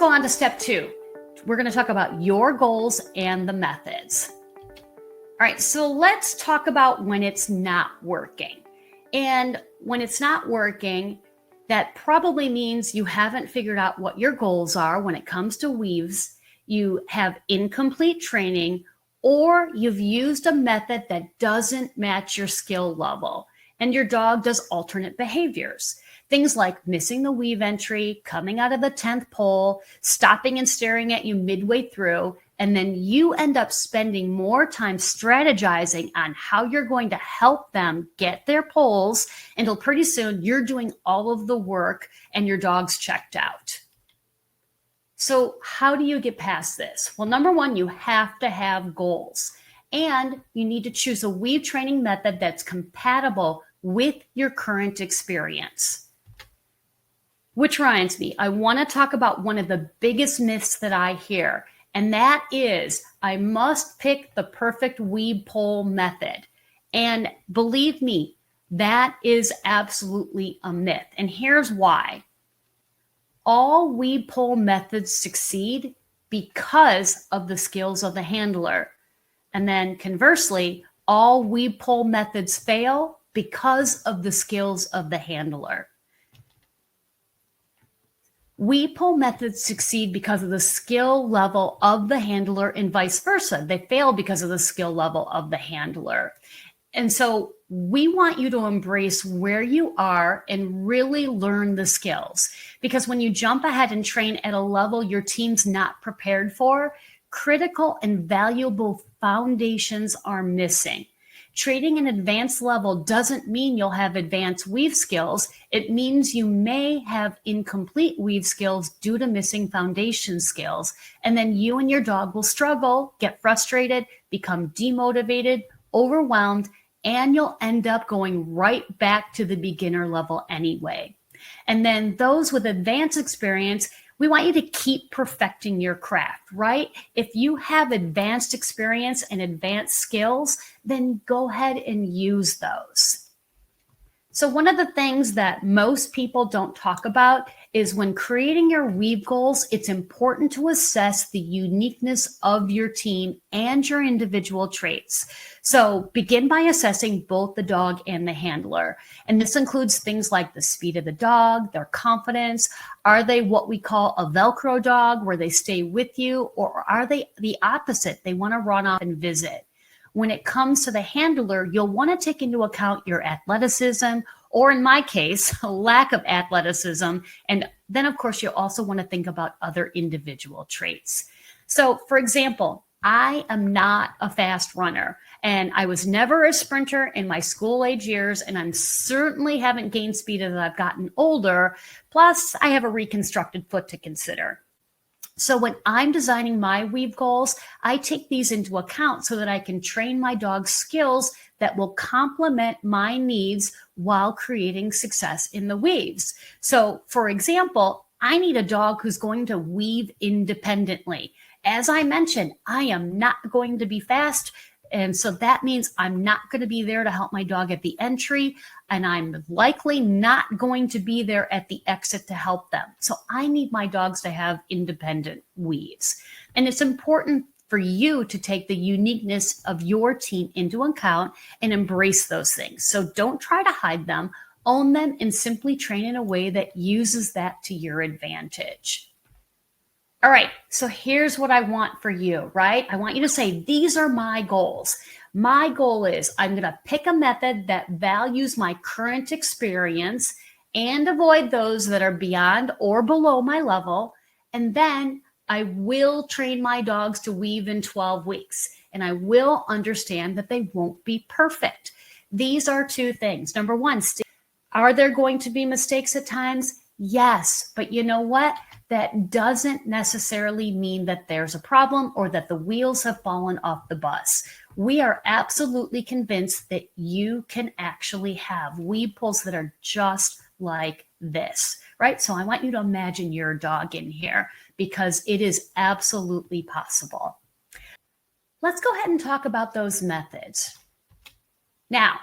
go on to step 2. We're going to talk about your goals and the methods. All right, so let's talk about when it's not working. And when it's not working, that probably means you haven't figured out what your goals are when it comes to weaves, you have incomplete training, or you've used a method that doesn't match your skill level, and your dog does alternate behaviors. Things like missing the weave entry, coming out of the 10th pole, stopping and staring at you midway through, and then you end up spending more time strategizing on how you're going to help them get their poles until pretty soon you're doing all of the work and your dog's checked out. So how do you get past this? Well, number one, you have to have goals, and you need to choose a weave training method that's compatible with your current experience. Which reminds me, I want to talk about one of the biggest myths that I hear, and that is I must pick the perfect weave pole method. And believe me, that is absolutely a myth. And here's why. All weave pole methods succeed because of the skills of the handler. And then conversely, all weave pole methods fail because of the skills of the handler. Weave pole methods succeed because of the skill level of the handler and vice versa. They fail because of the skill level of the handler. And so we want you to embrace where you are and really learn the skills. Because when you jump ahead and train at a level your team's not prepared for, critical and valuable foundations are missing. Training an advanced level doesn't mean you'll have advanced weave skills. It means you may have incomplete weave skills due to missing foundation skills. And then you and your dog will struggle, get frustrated, become demotivated, overwhelmed, and you'll end up going right back to the beginner level anyway. And then those with advanced experience, we want you to keep perfecting your craft, right? If you have advanced experience and advanced skills, then go ahead and use those. So one of the things that most people don't talk about is when creating your weave goals, it's important to assess the uniqueness of your team and your individual traits. So begin by assessing both the dog and the handler. And this includes things like the speed of the dog, their confidence. Are they what we call a Velcro dog, where they stay with you, or are they the opposite? They want to run off and visit. When it comes to the handler, you'll want to take into account your athleticism, or in my case, a lack of athleticism. And then, of course, you also want to think about other individual traits. So, for example, I am not a fast runner, and I was never a sprinter in my school age years, and I certainly haven't gained speed as I've gotten older. Plus, I have a reconstructed foot to consider. So when I'm designing my weave goals, I take these into account so that I can train my dog's skills that will complement my needs while creating success in the weaves. So for example, I need a dog who's going to weave independently. As I mentioned, I am not going to be fast. And so that means I'm not going to be there to help my dog at the entry, and I'm likely not going to be there at the exit to help them. So I need my dogs to have independent weaves. And it's important for you to take the uniqueness of your team into account and embrace those things. So don't try to hide them, own them, and simply train in a way that uses that to your advantage. All right, so here's what I want for you, right? I want you to say, these are my goals. My goal is I'm going to pick a method that values my current experience and avoid those that are beyond or below my level. And then I will train my dogs to weave in 12 weeks. And I will understand that they won't be perfect. These are two things. Number one, are there going to be mistakes at times? Yes, but you know what? That doesn't necessarily mean that there's a problem or that the wheels have fallen off the bus. We are absolutely convinced that you can actually have weave poles that are just like this, right? So I want you to imagine your dog in here, because it is absolutely possible. Let's go ahead and talk about those methods. Now,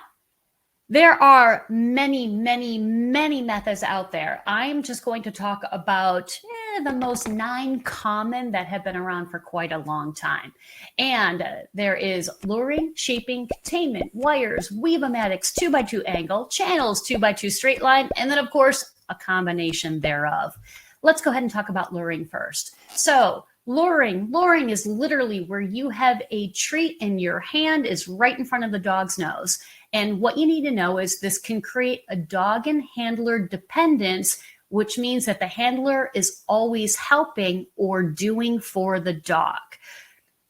there are many, many, many methods out there. I'm just going to talk about of the most 9 common that have been around for quite a long time. And there is luring, shaping, containment, wires, weave-o-matics, 2x2 angle, channels, 2x2 straight line, and then of course, a combination thereof. Let's go ahead and talk about luring first. So luring is literally where you have a treat and your hand is right in front of the dog's nose. And what you need to know is this can create a dog and handler dependence, which means that the handler is always helping or doing for the dog.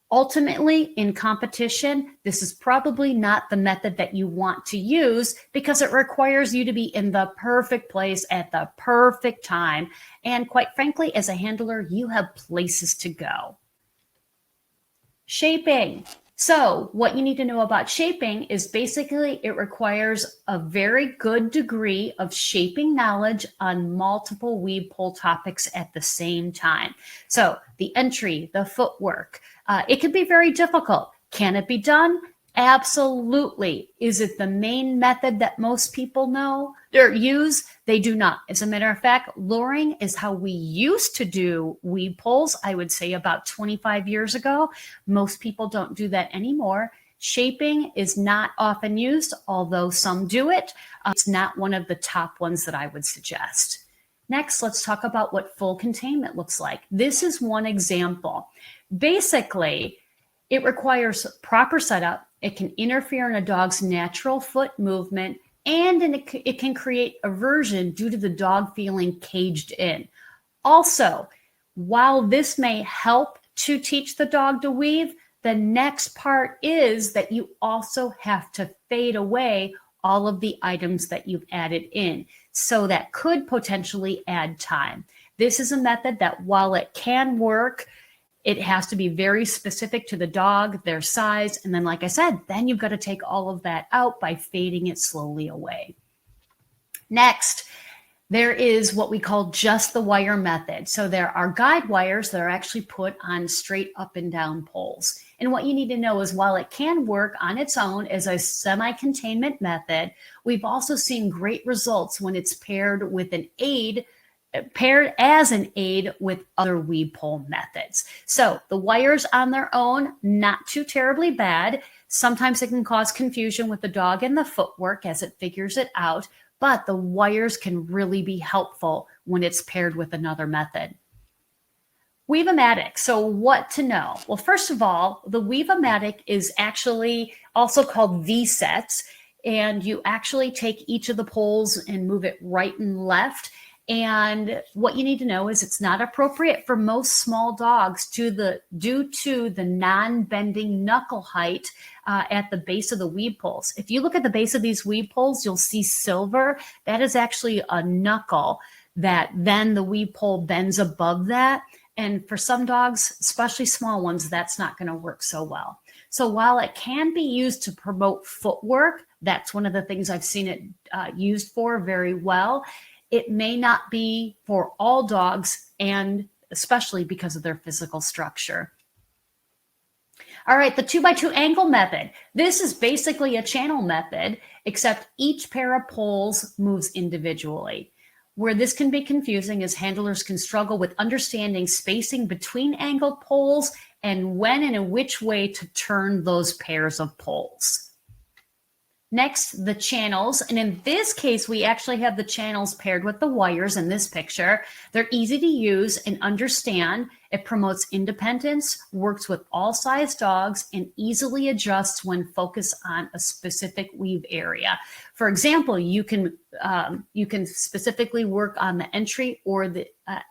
Ultimately, in competition, this is probably not the method that you want to use because it requires you to be in the perfect place at the perfect time. And quite frankly, as a handler, you have places to go. Shaping. So what you need to know about shaping is basically it requires a very good degree of shaping knowledge on multiple weave pole topics at the same time. So the entry, the footwork, it can be very difficult. Can it be done? Absolutely. Is it the main method that most people know or use? They do not. As a matter of fact, luring is how we used to do weave poles, I would say about 25 years ago. Most people don't do that anymore. Shaping is not often used, although some do it. It's not one of the top ones that I would suggest. Next, let's talk about what full containment looks like. This is one example. Basically, it requires proper setup. It can interfere in a dog's natural foot movement, and it can create aversion due to the dog feeling caged in. Also, while this may help to teach the dog to weave, the next part is that you also have to fade away all of the items that you've added in. So that could potentially add time. This is a method that while it can work, it has to be very specific to the dog, their size. And then, like I said, then you've got to take all of that out by fading it slowly away. Next, there is what we call just the wire method. So there are guide wires that are actually put on straight up and down poles. And what you need to know is while it can work on its own as a semi-containment method, we've also seen great results when it's paired with an aid, paired as an aid with other weave pole methods. So the wires on their own, not too terribly bad. Sometimes it can cause confusion with the dog and the footwork as it figures it out, but the wires can really be helpful when it's paired with another method. Weave-o-matic. So what to know? Well, first of all, the weave-o-matic is actually also called V-sets, and you actually take each of the poles and move it right and left. And what you need to know is it's not appropriate for most small dogs due to the non-bending knuckle height at the base of the weave poles. If you look at the base of these weave poles, you'll see silver. That is actually a knuckle that then the weave pole bends above that. And for some dogs, especially small ones, that's not going to work so well. So while it can be used to promote footwork, that's one of the things I've seen it used for very well. It may not be for all dogs, and especially because of their physical structure. All right, the 2x2 angle method. This is basically a channel method, except each pair of poles moves individually. Where this can be confusing is handlers can struggle with understanding spacing between angled poles and when and in which way to turn those pairs of poles. Next, the channels. And in this case, we actually have the channels paired with the wires in this picture. They're easy to use and understand. It promotes independence, works with all size dogs, and easily adjusts when focused on a specific weave area. For example, you can specifically work on the entry or the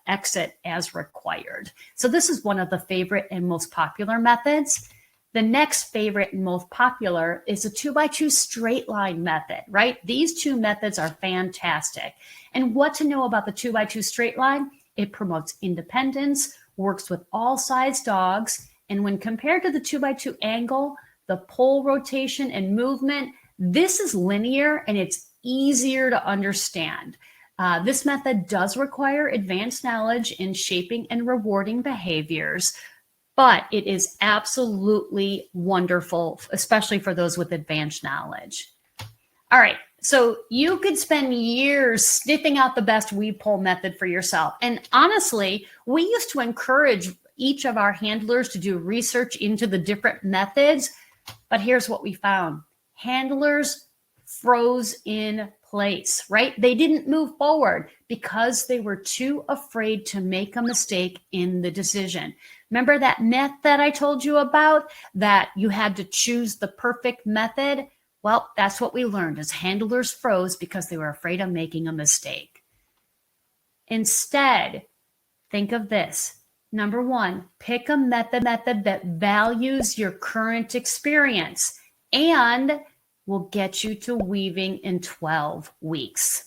exit as required. So this is one of the favorite and most popular methods. The next favorite and most popular is a 2x2 straight line method, right? These two methods are fantastic. And what to know about the 2x2 straight line? It promotes independence, works with all size dogs, and when compared to the 2x2 angle, the pole rotation and movement, this is linear and it's easier to understand. This method does require advanced knowledge in shaping and rewarding behaviors, but it is absolutely wonderful, especially for those with advanced knowledge. All right, So you could spend years sniffing out the best weave pole method for yourself. And honestly, we used to encourage each of our handlers to do research into the different methods. But here's what we found. Handlers froze in place, right? They didn't move forward because they were too afraid to make a mistake in the decision. Remember that myth that I told you about, that you had to choose the perfect method? Well, that's what we learned, is handlers froze because they were afraid of making a mistake. Instead, think of this. Number one, pick a method that values your current experience and will get you to weaving in 12 weeks.